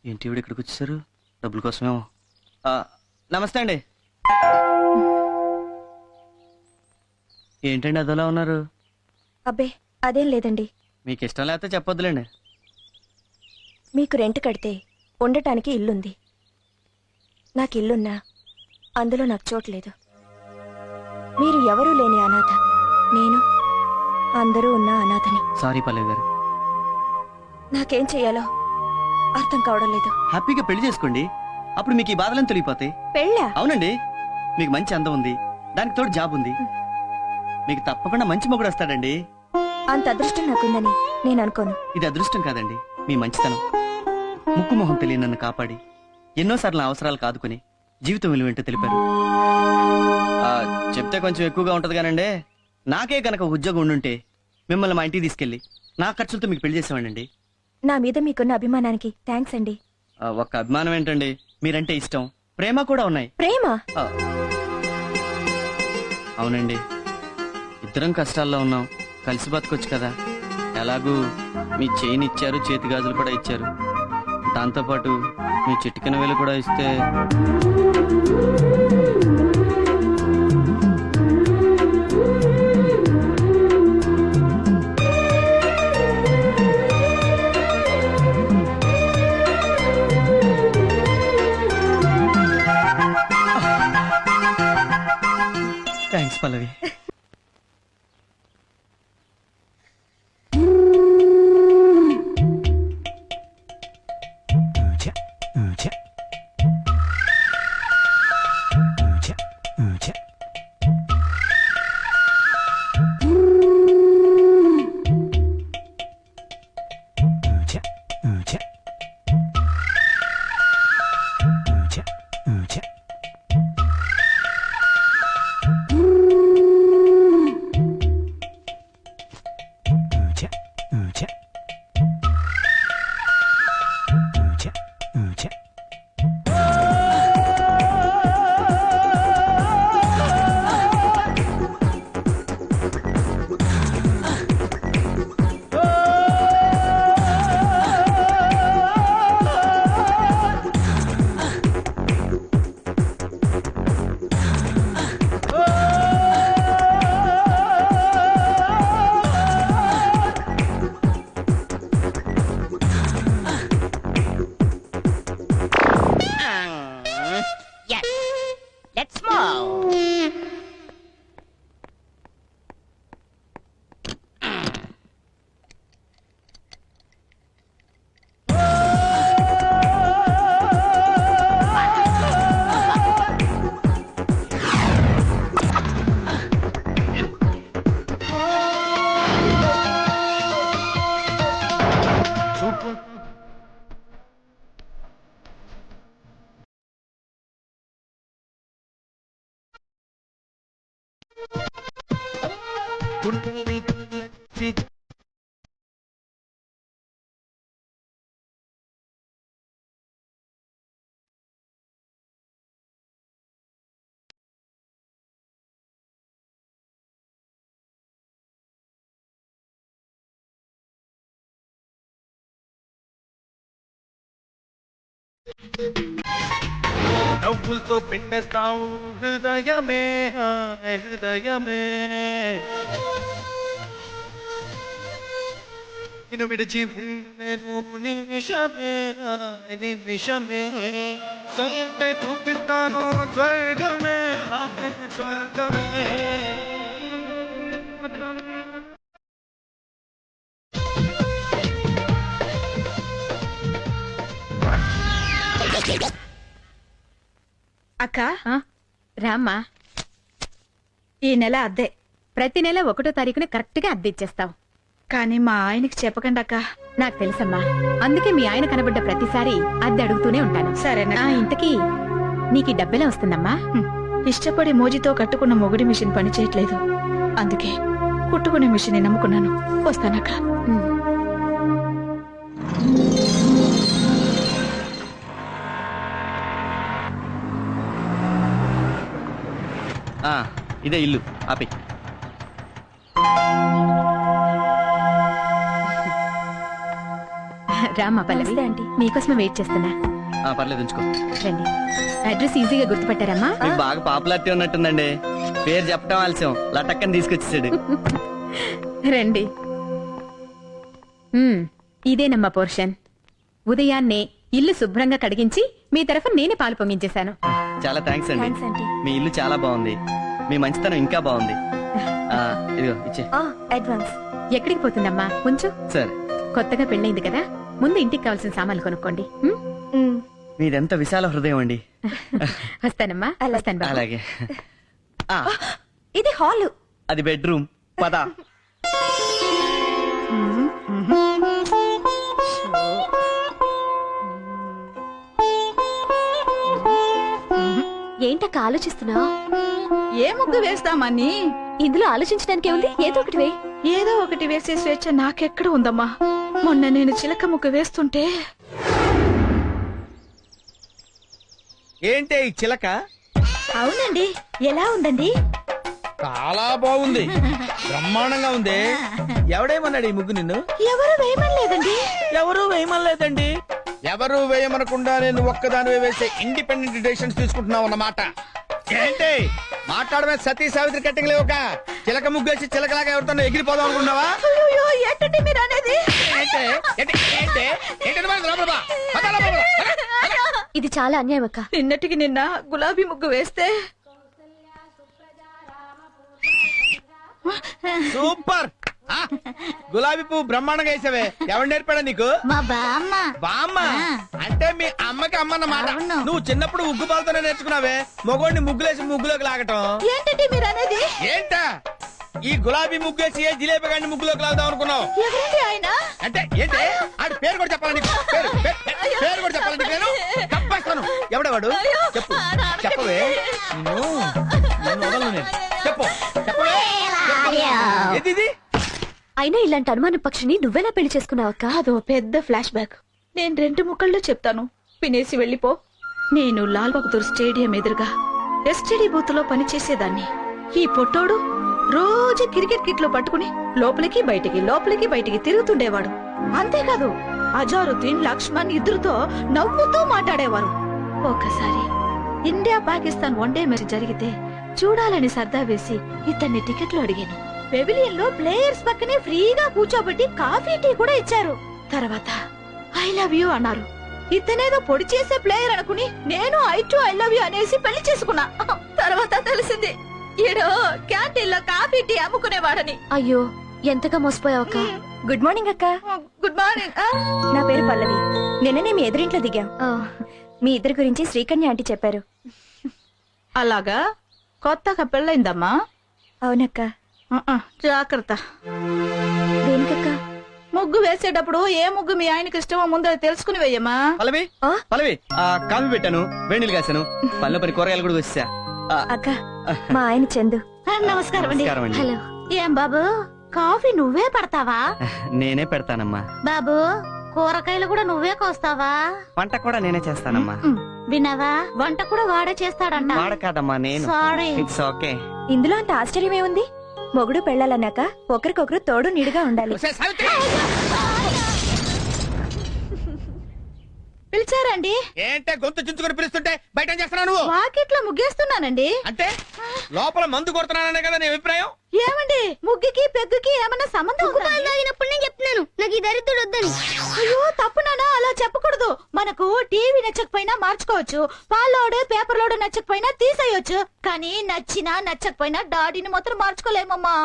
ఏంటి ఇవిడ ఇక్కడికి వచ్చేసారు? డబ్బుల కోసమేమో. నమస్తే అండి. ఏంటండి అదోలా ఉన్నారు? అబ్బే అదేం లేదండి. మీకు ఇష్టం లేకపోతే చెప్పొద్దులేండి. మీకు రెంట్ కడితే ఉండటానికి ఇల్లుంది. నాకు ఇల్లున్నా అందులో నాకు చోట్లేదు. మీరు ఎవరూ లేని అనాథ, నేను అందరూ ఉన్న అనాథని. సారీ పల్లవి గారు. నాకేం చెయ్యాలో అర్థం కావడం లేదు. హ్యాపీగా పెళ్లి చేసుకోండి, అప్పుడు మీకు ఈ బాధలను తొలగిపోతాయి. పెళ్ళా? అవునండి, మీకు మంచి అందం ఉంది, దానికి తోడు జాబ్ ఉంది, మీకు తప్పకుండా మంచి మొగుడు వస్తాడండి. అంత అదృష్టం నాకుందని నేను అనుకోను. ఇది అదృష్టం కాదండి, మీ మంచితనం. ముక్కు మొహం తెలియని నన్ను కాపాడి ఎన్నోసార్లు నా అవసరాలు కాదుకొని జీవితం విలువేంటో తెలిపారు. చెప్తే కొంచెం ఎక్కువగా ఉంటది కానండి, నాకే కనుక ఉద్యోగం ఉండుంటే మిమ్మల్ని మా ఇంటికి తీసుకెళ్లి నా ఖర్చులతో మీకు పెళ్లి చేసేవాడండి. నా మీద మీకున్న అభిమానానికి థ్యాంక్స్ అండి. ఒక్క అభిమానం ఏంటండి, మీరంటే ఇష్టం, ప్రేమ కూడా ఉన్నాయి. ప్రేమ? అవునండి, ఇద్దరం కష్టాల్లో ఉన్నాం, కలిసి బతకొచ్చు కదా. ఎలాగూ మీ చైన్ ఇచ్చారు, చేతి గాజులు కూడా ఇచ్చారు, దాంతోపాటు మీ చిటికెన వేలు కూడా ఇస్తే. థ్యాంక్స్ పల్లవి. నవ్వులతో పిండేస్తావు హృదయమే, హృదయమే నిన్ను విడిచి నిమిషమే, నిమిషమే సంటే చూపిస్తాను స్వర్గమే, స్వర్గమే. అక్క రామ్మా, ఈ నెల అద్దె ప్రతి నెల 1వ తారీఖున కరెక్ట్ గా అద్దె ఇచ్చేస్తాం. కానీ మా ఆయనకి చెప్పకండి అక్క. నాకు తెలుసమ్మా, అందుకే మీ ఆయన కనబడ్డ ప్రతిసారి అద్దె అడుగుతూనే ఉంటాను. సరేనా? ఇంతకీ నీకు డబ్బెలా వస్తుందమ్మా? ఇష్టపడి మోజీతో కట్టుకున్న మొగుడి మిషన్ పని చేయట్లేదు, అందుకే కుట్టుకునే మిషన్ నమ్ముకున్నాను. వస్తానక్క. ఇదే ఇల్లు. ఆపే. రామ్మా పల్లవి నమస్తే ఆంటీ. మీకోసమే వెయిట్ చేస్తున్నా. పర్లేదు ఉంచుకో. రండి. అడ్రస్ ఈజీగా గుర్తుపట్టారమ్మా? మీకు బాగా పాపులారిటీ ఉన్నట్టుందండి. పేరు చెప్పడం ఆలస్యం, లటక్కని తీసుకొచ్చేసాడు. రండి. ఇదేనమ్మా పోర్షన్. ఉదయాన్నే ఇల్లు శుభ్రంగా కడిగించి మీ తరఫున నేనే పాలు పొంగించేశాను. చాలా థ్యాంక్స్ అండి. Thanks aunty. మీ ఇల్లు చాలా బాగుంది. మీ మంచితనం ఇంకా బాగుంది. ఇదిగో ఇచ్చే. అడ్వాన్స్. ఎక్కడికి పోతుందమ్మా? కొంచెం సరే. కొత్తగా పెళ్ళైంది కదా, ముందు ఇంటికి కావాల్సిన సామాన్లు కొనుక్కోండి. మీదెంత విశాల హృదయం అండి. వస్తానమ్మా. వస్తాను బాబు. అలాగే. ఇది హాల్. అది బెడ్రూమ్. పద. ఏంటక్క ఆలోచిస్తున్నావు? ఏ ముగ్గు వేస్తామని? ఇందులో ఆలోచించడానికి ఏముంది? ఏదో ఒకటి వే. ఏదో ఒకటి వేసే స్వేచ్ఛ నాకెక్కడ ఉందమ్మా. మొన్న నేను చిలక ముగ్గు వేస్తుంటే ఏంటే ఈ చిలక? అవునండి. ఎలా ఉందండి? చాలా బాగుంది, బ్రహ్మాండంగా ఉంది. ఎవడేమన్నాడు ఈ ముగ్గు నిన్ను? ఎవరు వేయమనలేదండి. ఎవరు వేయమనలేదండి. ఎవరు వేయమనకుండా నేను ఒక్కదాని వేసే ఇండిపెండెంట్ డిసిషన్స్ తీసుకుంటున్నావు అన్నమాట. ఏంటి మాట్లాడమే? సతీ సావిత్రి కట్టింగ్ లేవుక చిలక ముగ్గేసి చిలకలాగా ఎవరితో ఎగిరిపోదాం అనుకున్నావా? అయ్యో, ఏంటండి మీరు అనేది? ఇది చాలా అన్యాయం అక్క. నిన్నటికి నిన్న గులాబీ ముగ్గు వేస్తే సూపర్. గులాబీ పువ్వు బ్రహ్మాండంగా వేసావే. ఎవరు నేర్పాడా నీకు? మా బామ్మ. బామ్మ అంటే మీ అమ్మకి అమ్మన్నమాట. నువ్వు చిన్నప్పుడు ఉగ్గు పాలతోనే నేర్చుకున్నావే మగోడిని ముగ్గులేసి ముగ్గులోకి లాగటం. ఏంటండి మీరు అనేది? ఏంటా ఈ గులాబీ ముగ్గేసి ఏ జిలేబీ గాడిని ముగ్గులోకి లాగుదాం అనుకున్నావు? ఎవరండి ఆయన? అంటే ఏంటి ఆడి పేరు కూడా చెప్పాలని పేరు కూడా చెప్పాలని నేను తప్పేస్తాను. ఎవడవాడు చెప్పు, చెప్పవే. నిన్ను వదలను నేను. చెప్పు, చెప్పవే. ఏది ఇది? అయినా ఇలాంటి అనుమాన పక్షిని నువ్వెలా పెళ్లి చేసుకున్నావక్క? అదో పెద్ద ఫ్లాష్ బ్యాక్. నేను 2 ముక్కల్లో చెప్తాను, వినేసి వెళ్ళిపో. నేను లాల్ బహదూర్ స్టేడియం ఎదురుగా ఎస్టీడీ బూత్ లో పనిచేసేదాన్ని. ఈ పొట్టోడు రోజు క్రికెట్ కిట్ లో పట్టుకుని లోపలికి బయటికి తిరుగుతుండేవాడు. అంతేకాదు అజారుద్దీన్, లక్ష్మణ్ ఇద్దరితో నవ్వుతూ మాట్లాడేవారు. ఒకసారి ఇండియా పాకిస్తాన్ వన్డే మ్యాచ్ జరిగితే చూడాలని సర్దా వేసి ఇతన్ని టికెట్లు అడిగాను. పెవిలియన్ లో ప్లేయర్స్ పక్కనే ఫ్రీగా కూర్చోబెట్టి కాఫీ టీ కూడా ఇచ్చారు. తర్వాత ఐ లవ్ యూ అన్నారు. ఇతనేదో పొడి చేసే ప్లేయర్ అనుకుని నేను ఐ లవ్ యూ అనేసి పెళ్లి చేసుకున్నా. తర్వాత తెలిసింది ఈడో క్యాంటీన్ లో కాఫీ టీ అమ్ముకునేవాడని. అయ్యో, ఎంతగా మోసపోయావక్క. గుడ్ మార్నింగ్ అక్క. Good morning. నా పేరు పల్లవి. నిన్ననే మీ ఎదురింట్లో దిగాం. మీ ఇద్దరి గురించి శ్రీకన్య ఆంటీ చెప్పారు. అలాగా? కొత్తగా పెళ్ళైందమ్మా? అవునక్క. జాగ్రత్త. దేనికక్క? ముగ్గు వేసేటప్పుడు ఏ ముగ్గు మీ ఆయనకి ఇష్టమో ముందు తెలుసుకుని వేయమ్మా. పల్లవి, పల్లవి, కాఫీ పెట్టాను, వేణీలు కాసాను, పళ్ళ పని కూరగాయలు కూడా వచ్చా. అక్క, మా ఆయన చందు. నమస్కారం అండి. నమస్కారం అండి. హలో. ఏం బాబు, కాఫీ నువ్వే పడతావా? నేనే పెడతానమ్మా. బాబు, కూరగాయలు కూడా నువ్వే కోస్తావా? వంట కూడా నేనే చేస్తానమ్మా. విన్నావా, వంట కూడా వాడే చేస్తాడంట. వాడ కాదమ్మా, నేను. సారీ. It's okay. ఇందులో అంత ఆశ్చర్యమేముంది? మొగుడు పెళ్ళాలన్నాక ఒకరికొకరు తోడు నీడుగా ఉండాలి. పిలిచారండి? ఏంటే గొంతు చించుకొని పిలుస్తుంటే బయట ఏం చేస్తున్నావు నువ్వు? వాకిట్లో ముగ్గేస్తున్నానండి. అంటే లోపల మందు కొడుతున్నాననే కదా నీ అభిప్రాయం? ఏమండి, ముగ్గుకి పెగ్గుకి ఏమన్నా సంబంధం ఉందా? తాగినప్పుడు నేను చెప్తున్నాను నాకు ఈ దరిద్రుడు వద్దని. అయ్యో తప్పునానా, అలా చెప్పకూడదు. మనకు టీవీ నచ్చకపోయినా మార్చుకోవచ్చు, పాలోడు పేపర్ లోడు నచ్చకపోయినా తీసేయొచ్చు, కానీ నచ్చినా నచ్చకపోయినా డాడీని మాత్రం మార్చుకోలేమమ్మా.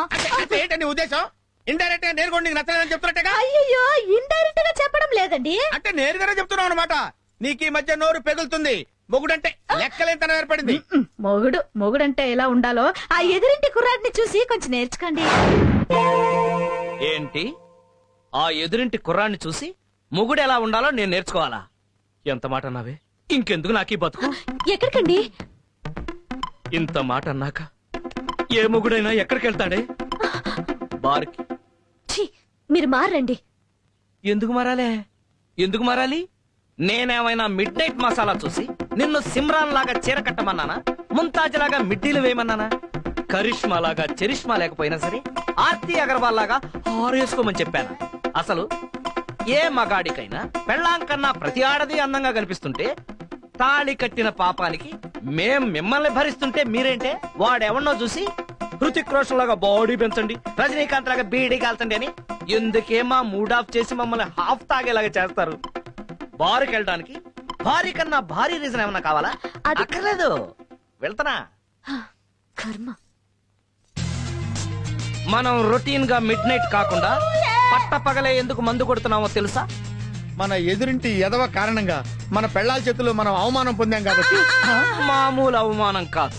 అంటే ఏంటి నీ ఉద్దేశం? ఇండైరెక్ట్ గా నేను కూడా నీకు నచ్చలేదని చెప్తున్నట్టుగా? అయ్యో, ఇండైరెక్ట్ గా చెప్పడం లేదండి. అంటే నేరుగానే చెప్తున్నావు అనమాట. నీకు ఈ మధ్య నోరు పెగులుతుంది. మొగుడంటే లెక్కలేంతనం ఏర్పడింది. మొగుడంటే ఎలా ఉండాలో ఆ ఎదురింటి కుర్రాడిని చూసి కొంచెం నేర్చుకోండి. ఏంటి, ఆ ఎదురింటి కుర్రాన్ని చూసి మొగుడు ఎలా ఉండాలో నేను నేర్చుకోవాలా? ఎంత మాట అన్నావే? ఇంకెందుకు నాకీ బతుకు? ఎక్కడికండి? ఇంత మాట అన్నాక ఏ మొగుడైనా ఎక్కడికి వెళ్తాడే? బార్కి. ఛీ, మీరు మారండి. ఎందుకు మారాలే? ఎందుకు మారాలి? నేనేమైనా మిడ్ నైట్ మసాలా చూసి నిన్ను సిమ్రాన్ లాగా చీర కట్టమన్నానా? ముంతాజ్ లాగా మిడ్డీలు వేయమన్నానా? కరిష్మా లాగా చరిష్మా లేకపోయినా సరే ఆర్తి అగర్వాల్ లాగా హారేసుకోమని చెప్పాను. అసలు ఏ మగాడికైనా పెళ్ళాం కన్నా ప్రతి ఆడది అందంగా కనిపిస్తుంటే తాళి కట్టిన పాపానికి మేం మిమ్మల్ని భరిస్తుంటే మీరేంటే వాడెవన్నో చూసి హృతిక్ రోషన్ లాగా బాడీ పెంచండి, రజనీకాంత్ లాగా బీడీ కాల్చండి అని ఎందుకే మా మూడ్ ఆఫ్ చేసి మమ్మల్ని హాఫ్ తాగేలాగా చేస్తారు? బారుకి వెళ్ళడానికి భారీ కన్నా భారీ రీజన్ ఏమన్నా కావాలా? అక్కర్లేదు, వెళ్తానా? కర్మ. మనం రొటీన్ గా మిడ్ నైట్ కాకుండా పట్ట పగలే ఎందుకు మందు కొడుతున్నామో తెలుసా? మన ఎదురింటి ఎదవ కారణంగా మన పెళ్ళాల చేతుల్లో మనం అవమానం పొందాం కాబట్టి. మామూలు అవమానం కాదు.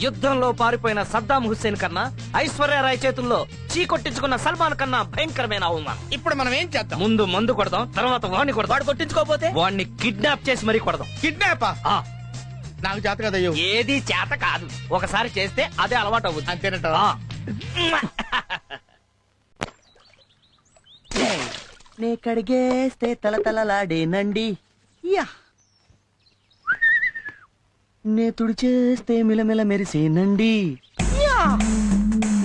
యుద్ధంలో పారిపోయిన సద్దాం హుస్సేన్ కన్నా ఐశ్వర్యరాయ్ చేతుల్లో చీకొట్టించుకున్న సల్మాన్ కన్నా భయంకరమైన అవమానం. ఇప్పుడు మనం ఏం చేద్దాం? ముందు మందు కొడదాం, తర్వాత వాడిని కొడదాం. వాడు కొట్టించుకోపోతే వాడిని కిడ్నాప్ చేసి మరీ కొడదాం. కిడ్నాపా? ఆ, నాకు చేత కదయ్యో. ఏది చేత కాదు, ఒకసారి చేస్తే అదే అలవాటు అవుతుంది. అంతేనట. నే కడిగేస్తే తలతలలాడేనండి, యా నే తుడిచేస్తే మిలమిల మెరిసేనండి, యా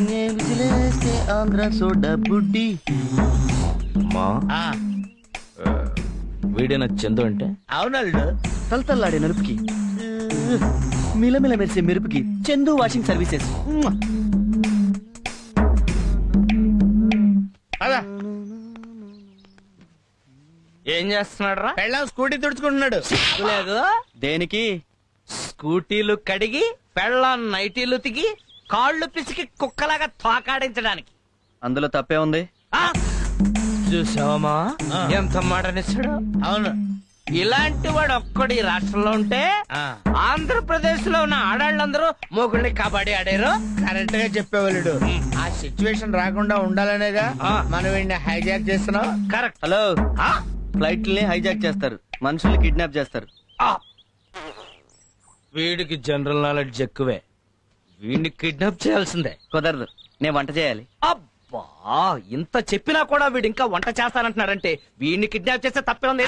నే విసిలేస్తే ఆంధ్ర సోడా బుడ్డి. ఆ, వీడిన చందు అంటే అవునల్లుడు. తలతల్లాడే నలుపుకి మిలమిల మెరిసే మెరుపుకి చందు వాషింగ్ సర్వీసెస్. అదా ఏం చేస్తున్నాడు రా? పెళ్ళాం స్కూటీ తుడుచుకుంటున్నాడు. లేదు, దేనికి? స్కూటీలు కడిగి పెళ్ళాం నైటీలు తిగి కాళ్ళు పిసికి కుక్కలాగా తోకాడించడానికి. అందులో తప్పే ఉంది. ఆ! చూసావమ్మా ఎంత మాటనిస్తాడు? అవును. ఇలాంటి వాడు ఒక్కడి రాష్ట్రంలో ఉంటే ఆ, ఆంధ్రప్రదేశ్ లో ఉన్న ఆడాళ్ళందరూ మొగుళ్ళని కబడ్డీ ఆడారు. కరెక్ట్ గా చెప్పేవాళ్ళు. ఆ సిచ్యువేషన్ రాకుండా ఉండాలనేగా ఆ. మనం వీడిని హైజాక్ చేస్తున్నాం. కరెక్ట్. హలో, ఫ్లైట్లని హైజాక్ చేస్తారు, మనుషుల్ని కిడ్నాప్ చేస్తారు. వీడికి జనరల్ నాలెడ్జ్ ఎక్కువే, వీడిని కిడ్నాప్ చేయాల్సిందే. కుదరదు, నేను వంట చేయాలి. అబ్బా, ఇంత చెప్పినా కూడా వీడు ఇంకా వంట చేస్తానంటున్నాడంటే వీడిని కిడ్నాప్ చేస్తే తప్పే ఉంది.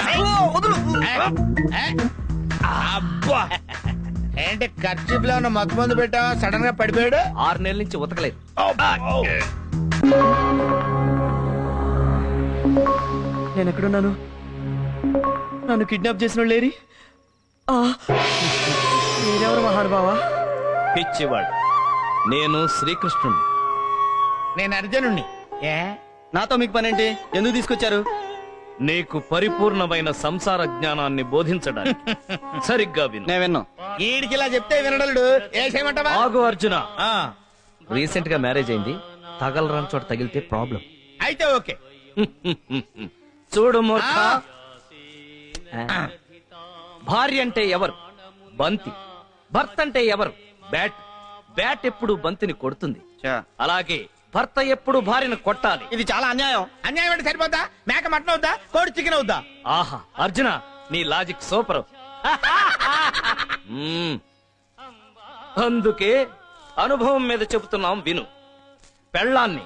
అబ్బా, ఏంటి ఖర్చీఫ్ లో ఉన్న మత్తు మందు పెట్టావా? సడన్ గా పడిపోయాడు. 6 నెలల నుంచి ఉతకలేదు. నేను ఎక్కడున్నాను? నన్ను కిడ్నాప్ చేసిన వాళ్ళు లేరి? మీరెవరు మహానుభావా? పిచ్చివాడు, నేను శ్రీకృష్ణుడు. నేను అర్జునుణ్ణి. ఏ నాతో మీకు పనేంటి? ఎందుకు తీసుకొచ్చారు? నీకు పరిపూర్ణమైన సంసార జ్ఞానాన్ని బోధించడానికి. సరిగ్గా విను. నేను విన్నా. ఈడికి ఇలా చెప్తే వినడలుడు. ఏ చేయమంటావా? ఆగు అర్జున, ఆ, రీసెంట్ గా మ్యారేజ్ అయింది, తగలరాని చోట తగిలితే ప్రాబ్లం. అయితే ఓకే. చూడు మూర్ఖ, భార్య అంటే ఎవరు? బంతి. భర్త అంటే ఎవరు? బ్యాట్. బ్యాట్ ఎప్పుడు బంతిని కొడుతుంది. చా. అలాగే భర్త ఎప్పుడు భార్యను కొట్టాలి. ఇది చాలా అన్యాయం. అన్యాయం అంటే సరిపోతా? మేక మటన్ అవుతా, కోడి చికెన్ అవుతా? ఆహా అర్జున, నీ లాజిక్ సూపర్. అందుకే అనుభవం మీద చెబుతున్నాం విను. పెళ్ళాన్ని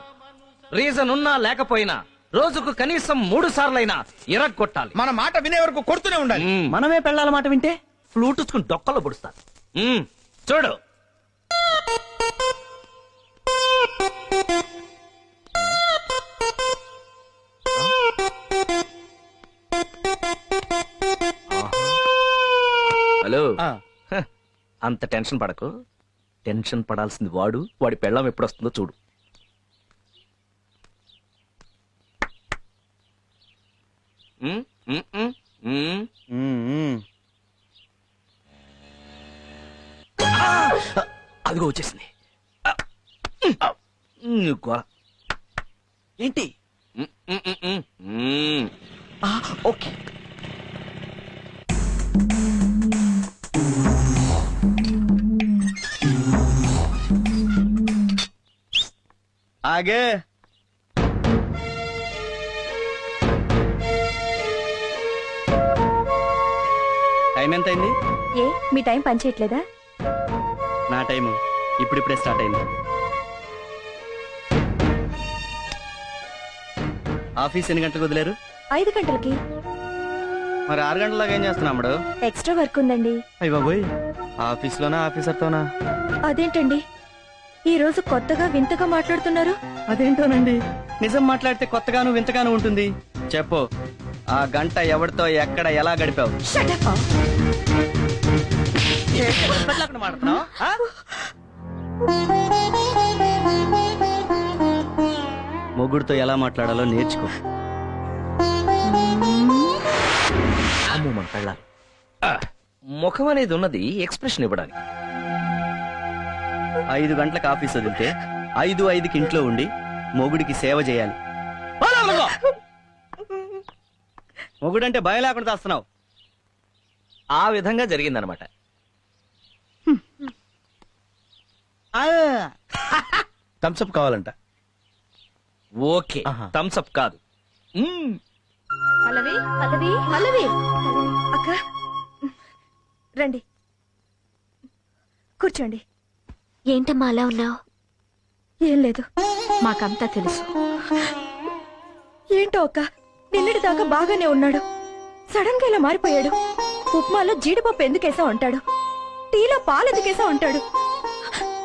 రీజన్ ఉన్నా లేకపోయినా రోజుకు కనీసం 3 సార్లైనా ఇరగొట్టాలి. మన మాట వినే వరకు కొడుతూనే ఉండాలి. మనమే పెళ్ళాల మాట వింటే ఫ్లూట్ ఉచ్చుకుని డొక్కలో పొడుస్తారు. చూడు, హలో. ఆ. హ, అంత టెన్షన్ పడకు. టెన్షన్ పడాల్సింది వాడు. వాడి పెళ్ళం ఎప్పుడు వస్తుందో చూడు. ఉమ్, ఉమ్, ఉమ్, ఉమ్. అదిగో వచ్చేసింది. ఏంటి? ఓకే. ఆగే. టైం ఎంత అయింది? ఏ మీ టైం పనిచేయట్లేదా? నా టైము ఇప్పుడిప్పుడే స్టార్ట్ అయింది. ఆఫీస్ ఎన్ని గంటలకు వదిలేరు? 5 గంటలకి. మరి 6 గంటలలాగా ఏం చేస్తున్నాడు? ఎక్స్ట్రా వర్క్ ఉందండి. అయ్య బాబోయ్, ఆఫీస్లోనా ఆఫీసర్తోనా? అదేంటండి ఈ రోజు కొత్తగా వింతగా మాట్లాడుతున్నారు? అదేంటోనండి, నిజం మాట్లాడితే కొత్తగాను వింతగాను ఉంటుంది. చెప్పు, ఆ గంట ఎవరితో ఎక్కడ ఎలా గడిపావు? Shut up. మొగుడుతో ఎలా మాట్లాడాలో నేర్చుకో. అమ్మో మన కళ్ళ ముఖం అనేది ఉన్నది ఎక్స్ప్రెషన్ ఇవ్వడానికి. 5 గంటలకు ఆఫీస్ వదిలితే 5:05కి ఇంట్లో ఉండి మొగుడికి సేవ చేయాలి. మొగుడంటే భయం లేకుండా వస్తున్నావు. ఆ విధంగా జరిగిందనమాట. థమ్స్అప్ కావాలంట. ఓకే, ఆహా. థమ్స్ అప్ కాదు. పల్లవి పల్లవి పల్లవి అక్క రండి కూర్చోండి. ఏంటమ్మా అలా ఉన్నావు? ఏం లేదు. మాకంతా తెలుసు. ఏంటో అక్క, నిన్నటి దాకా బాగానే ఉన్నాడు. సడన్ గా ఇలా మారిపోయాడు. ఉప్మాలో జీడిపప్పు ఎందుకేసా ఉంటాడు, టీలో పాలు ఎందుకేసా ఉంటాడు,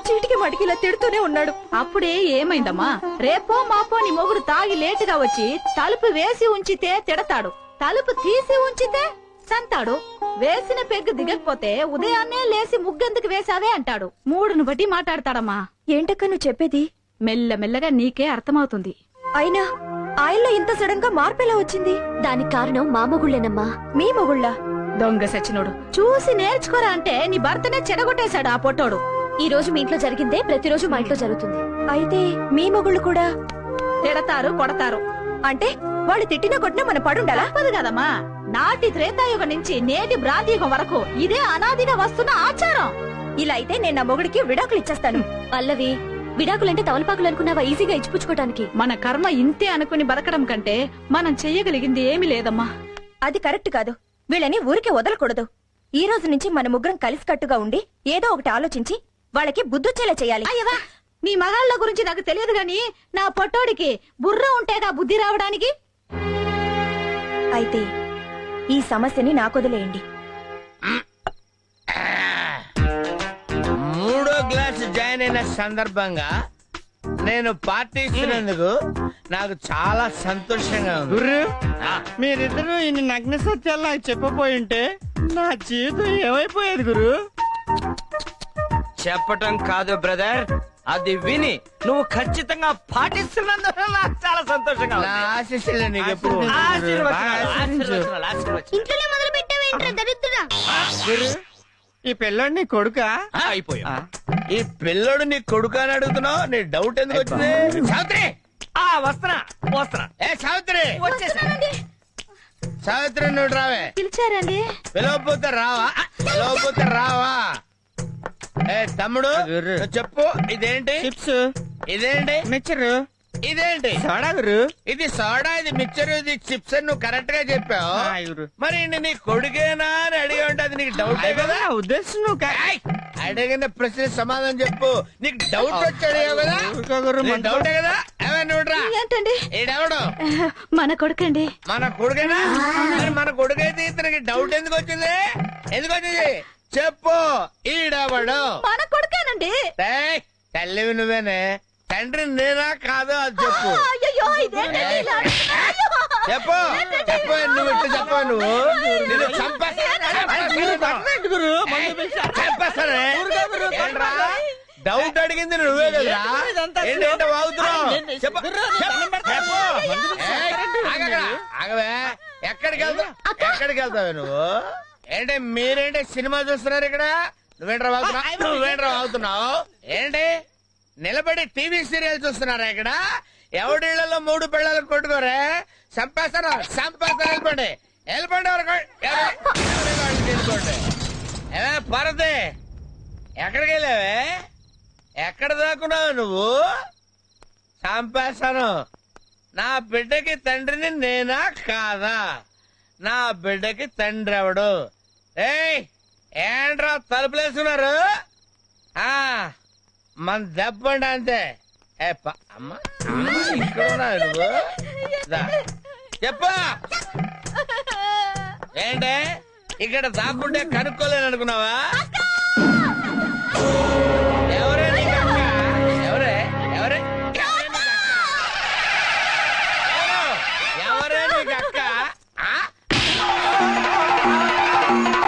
చీటికి మటికి ఇలా తిడుతూనే ఉన్నాడు. అప్పుడే ఏమైందమ్మా? రేపో మాపో నీ మొగుడు తాగి లేటుగా వచ్చి తలుపు వేసి ఉంచితే తిడతాడు, తలుపు తీసి ఉంచితే సంతాడు. వేసిన పెగ్గు దిగకపోతే ఉదయాన్నే లేసి ముగ్గెందుకు వేసావే అంటాడు. మూడును బట్టి మాట్లాడతాడమ్మా. ఏంటక్క నువ్వు చెప్పేది? మెల్లమెల్లగా నీకే అర్థమవుతుంది. అయినా ఆయనలో ఇంత సడన్ గా మార్పు ఎలా వచ్చింది? దానికి కారణం మా మొగుళ్ళేనమ్మా. మీ మొగుళ్ళ? దొంగ సచ్చినోడు. చూసి నేర్చుకోరా అంటే నీ భర్తనే చెడగొట్టేశాడు ఆ పొట్టోడు. ఈ రోజు మీ ఇంట్లో జరిగిందే ప్రతిరోజు మా ఇంట్లో జరుగుతుంది. అయితే మీ మొగుళ్ళు కూడా తిడతారు, కొడతారు. అంటే వాళ్ళు తిట్టినా కొట్టినా మన పడుండాలా? తప్పదు కదమ్మా. నాటి త్రేతాయుగం నుంచి నేటి బ్రాంతియుగం వరకు ఇదే అనాదిగా వస్తున్న ఆచారం. ఇలా అయితే నేను నా మొగుడికి విడాకులు ఇచ్చేస్తాను. పల్లవి, విడాకులంటే తవలపాకులు అనుకున్నావా ఈజీగా ఇచ్చిపుచ్చుకోవడానికి? మన కర్మ ఇంతే అనుకుని బతకడం కంటే మనం చెయ్యగలిగింది ఏమీ లేదమ్మా. అది కరెక్ట్ కాదు. వీళ్ళని ఊరికే వదలకూడదు. ఈ రోజు నుంచి మన ముగ్గురం కలిసికట్టుగా ఉండి ఏదో ఒకటి ఆలోచించి వాళ్ళకి బుద్ధొచ్చేలా చేయాలి. అయ్యవా, నీ మగాళ్ళ గురించి నాకు తెలియదు గాని నా పొట్టోడికి బుర్ర ఉంటేగా బుద్ధి రావడానికి. అయితే ఈ సమస్యని నాకొదిలేయండి. 3వ క్లాస్ జాయిన్ అయిన సందర్భంగా నేను పార్టీ ఇచ్చినందుకు నాకు చాలా సంతోషంగా ఉంది. గుర్రు, మీరిద్దరూ ఇన్ని నగ్న సత్యాలు నాకు చెప్పబోయి ఉంటే నా జీవితం ఏమైపోయేది గురు? చెప్పటం కాదు బ్రదర్, అది విని నువ్వు ఖచ్చితంగా పాటిస్తున్నందుకు నాకు చాలా సంతోషంగా నా ఉంది. ఆశీస్సులు నీకు ఎప్పుడు ఆశీర్వచనాలు, ఆశీర్వచనాలు, ఆశీర్వచనాలు. ఇంట్లోనే మొదలు పెట్టావేంట్రా దరిద్రుడా? గురు, ఈ పిల్లోడు నీ కొడుకా? అయిపోయా. ఈ పిల్లడు నీ కొడుకు అని అడుగుతున్నావు. నీ డౌట్ ఎందుకు వచ్చింది? సావిత్రి, వస్తున్నా వస్తున్నా. ఏ సావిత్రి, సావిత్రి నువ్వు రావే. పిలిచారండి. పిలవపోతే రావా? పిలవపోతే రావా? ఏ తమ్ముడు, గుర్రు. నువ్వు చెప్పు. ఇదేంటి? చిప్స్, ఇదేంటి? మిక్చరు, ఇదేంటి? సోడా గురు. ఇది సోడా, ఇది మిక్చర్, ఇది చిప్స్ అని నువ్వు కరెక్ట్ గా చెప్పావు. గురు, మరి నీ కొడుకేనా అని అడిగి ఉంటే అది నీకు డౌటే కదా? నా ఉద్దేశం నువ్వు కా- ఏయ్! అడిగిన ప్రశ్న సమాధానం చెప్పు. నీకు డౌట్ వచ్చి అడిగావు కదా? ఊరుకో గురు, నీకు మనతో- డౌటే కదా? ఏమైనా నువ్వురా. ఏంటండి? ఈడెవడు? మన కొడుకండి. మన కొడుకేనా? మరి మన కొడుకైతే ఇతనికి డౌట్ ఎందుకు వచ్చింది? ఎందుకు వచ్చింది చెప్పు. ఈడెవడు? మన కొడుకేనండి. ఏయ్! తల్లివి నువ్వేనే, తండ్రి నేనా కాదు అది చెప్పు. అయ్యో, ఇదేంటండి ఇలా అడుగుతున్నారు? అయ్యో! చెప్పు చెప్పు. నువ్వు ఇట్లా చెప్పు. నువ్వు నిన్ను చంపేస్తానే. ఏంట్రా? డౌట్ అడిగింది నువ్వే కదా? ఏంటంటే వాగుతున్నావు? చెప్పు చెప్పు. ఏయ్, ఆగక్కడ. ఆగవే. ఎక్కడికి వెళ్తావు? ఎక్కడికి వెళ్తావే నువ్వు? ఏంటి మీరేంటి సినిమా చూస్తున్నారు ఇక్కడ? నువ్వేంట్రా వాగుతున్నావు? నువ్వేంట్రా వాగుతున్నావు? ఏంటి నిలబడి టీవీ సీరియల్ చూస్తున్నారా ఇక్కడ? ఎవడిళ్లలో 3 పిల్లలు కొట్టుకోరే. చంపేస్తారా? చంపేస్తారా? వెళ్ళిపోండి, వెళ్ళిపోండి. వెళ్ళిపోండి. ఏమే పరదే, ఎక్కడికి వెళ్ళావే? ఎక్కడ దాక్కున్నావు నువ్వు? చంపేస్తాను. నా బిడ్డకి తండ్రిని నేనా కాదా? నా బిడ్డకి తండ్రి ఎవడు? ఏయ్, ఏంట్రా తలుపులేసుకున్నారు? మన దెబ్బండి అంతే. అమ్మ ఇక్కడ ఉన్నావు నువ్వు? దా. చెప్పు. ఏంటే ఇక్కడ దాక్కుంటే కనుక్కోలేను అనుకున్నావా?